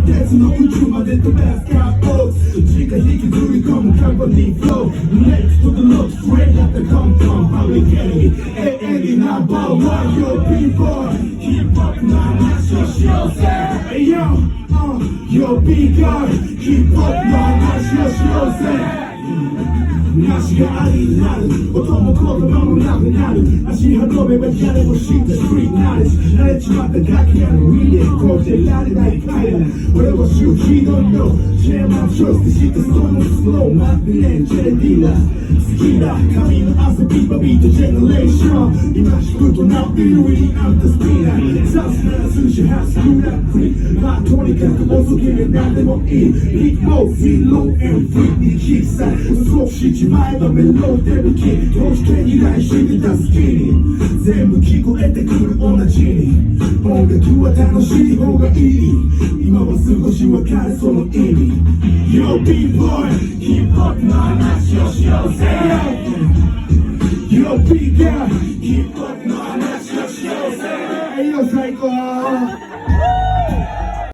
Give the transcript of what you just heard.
鉄の宇宙まで飛ばすカーボーイ地下引きずり込むカンパニーフロー Next to the road straight at the come public enemy 永遠にナンバーワン Yo B-boy ヒップホップの話をしようぜ Hey yo B-girl ヒップホップの話をしようぜなしがありになる音も言葉もなくなる足運べば誰も知ったストリートナレッジ慣れちまったガキやのウィリアムこうしてられない彼ら俺は周期のよチェアマンチョイスで知ったそのスロー待ってねジェレディーラ好きだ神の遊び場ビートジェネレーション今聞くとなビルウィリアンとスピーナーさすがな数字ハスクラックリまあとにかく遅ければ何でもいいリッモーフィーローエンフリーにキッサ少ししまえばメロディーキーどうして依頼してた好きに全部聞こえてくる同じに音楽は楽しい方がいい今は少しわかるその意味 Yo B-boy ヒップホップの話をしようぜ Yo B-girl ヒップホップの話をしようぜ Yo 最高